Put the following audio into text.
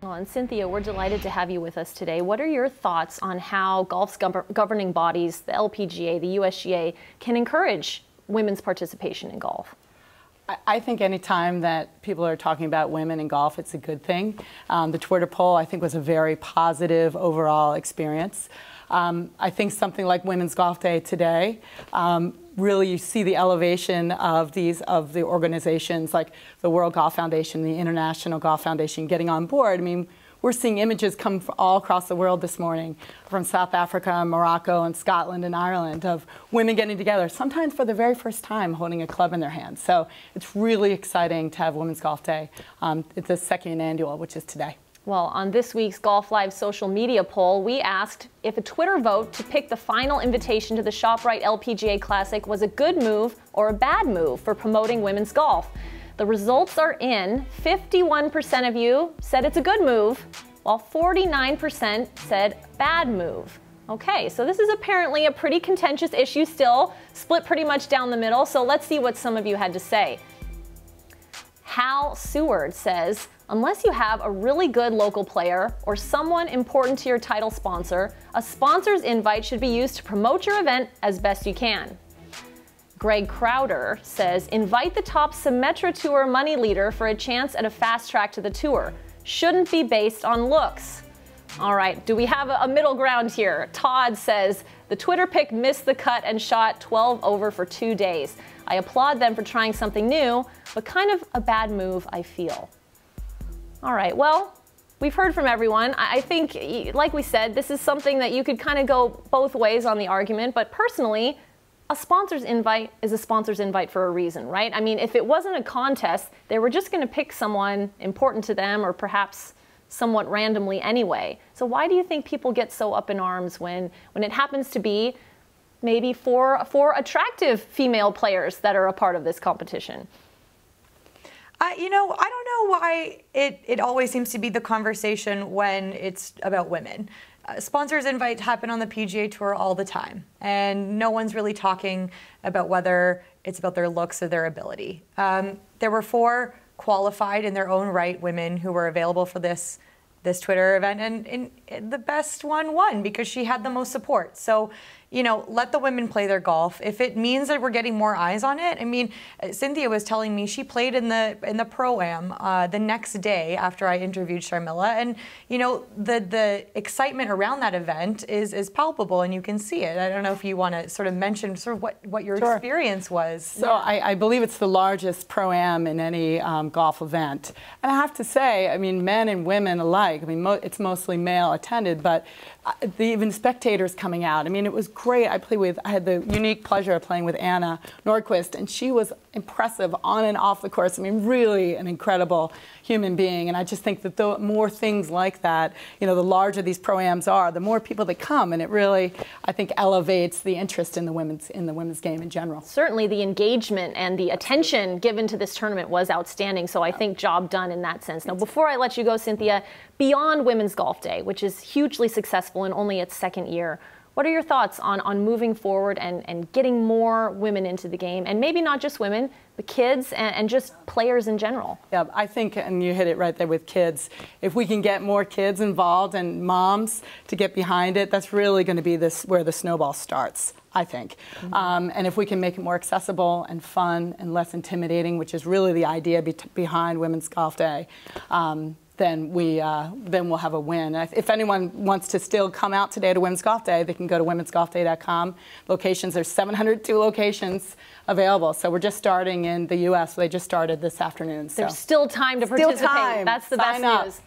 Well, and Cynthia, we're delighted to have you with us today. What are your thoughts on how golf's governing bodies, the LPGA, the USGA, can encourage women's participation in golf? I think any time that people are talking about women in golf, it's a good thing. The Twitter poll, I think, was a very positive overall experience. I think something like Women's Golf Day today, really you see the elevation of the organizations like the World Golf Foundation, the International Golf Foundation getting on board. I mean, we're seeing images come from all across the world this morning, from South Africa, Morocco, and Scotland and Ireland, of women getting together, sometimes for the very first time holding a club in their hands. So it's really exciting to have Women's Golf Day. It's the second annual, which is today. Well, on this week's Golf Live social media poll, we asked if a Twitter vote to pick the final invitation to the ShopRite LPGA Classic was a good move or a bad move for promoting women's golf. The results are in. 51% of you said it's a good move, while 49% said bad move. Okay, so this is apparently a pretty contentious issue still, split pretty much down the middle, so let's see what some of you had to say. Hal Seward says, unless you have a really good local player or someone important to your title sponsor, a sponsor's invite should be used to promote your event as best you can. Greg Crowder says, invite the top Symetra Tour money leader for a chance at a fast track to the tour. Shouldn't be based on looks. All right, do we have a middle ground here? Todd says, the Twitter pic missed the cut and shot 12 over for 2 days. I applaud them for trying something new, but kind of a bad move, I feel. All right, well, we've heard from everyone. I think, like we said, this is something that you could kind of go both ways on the argument, but personally, a sponsor's invite is a sponsor's invite for a reason, right? I mean, if it wasn't a contest, they were just going to pick someone important to them or perhaps somewhat randomly anyway. So why do you think people get so up in arms when it happens to be maybe four attractive female players that are a part of this competition? You know, I don't know why it always seems to be the conversation when it's about women. Sponsors' invites happen on the PGA Tour all the time, and no one's really talking about whether it's about their looks or their ability. There were 4 qualified in their own right women who were available for this Twitter event, and the best one won because she had the most support. So, you know, let the women play their golf. If it means that we're getting more eyes on it, I mean, Cynthia was telling me she played in the Pro-Am the next day after I interviewed Sharmila, and you know, the excitement around that event is palpable, and you can see it. I don't know if you want to sort of mention sort of what your Sure. experience was. So I believe it's the largest Pro-Am in any golf event, and I have to say, I mean, men and women alike. I mean, it's mostly male attended, but even spectators coming out. I mean, it was great. I had the unique pleasure of playing with Anna Nordquist, and she was impressive on and off the course. I mean, really an incredible human being. And I just think that the more things like that, you know, the larger these Pro-Ams are, the more people that come, and it really, I think, elevates the interest in the women's game in general. Certainly the engagement and the attention given to this tournament was outstanding, so I think job done in that sense. Now, before I let you go, Cynthia, beyond Women's Golf Day, which is hugely successful in only its second year, what are your thoughts on moving forward and getting more women into the game? And maybe not just women, but kids and just players in general. Yeah, I think, and you hit it right there with kids, if we can get more kids involved and moms to get behind it, that's really going to be where the snowball starts, I think. Mm-hmm. And if we can make it more accessible and fun and less intimidating, which is really the idea behind Women's Golf Day, then we'll have a win. If anyone wants to still come out today to Women's Golf Day, they can go to womensgolfday.com. Locations, there's 702 locations available. So we're just starting in the U.S. So they just started this afternoon. So. There's still time to participate. Still time. That's the Sign best up. news.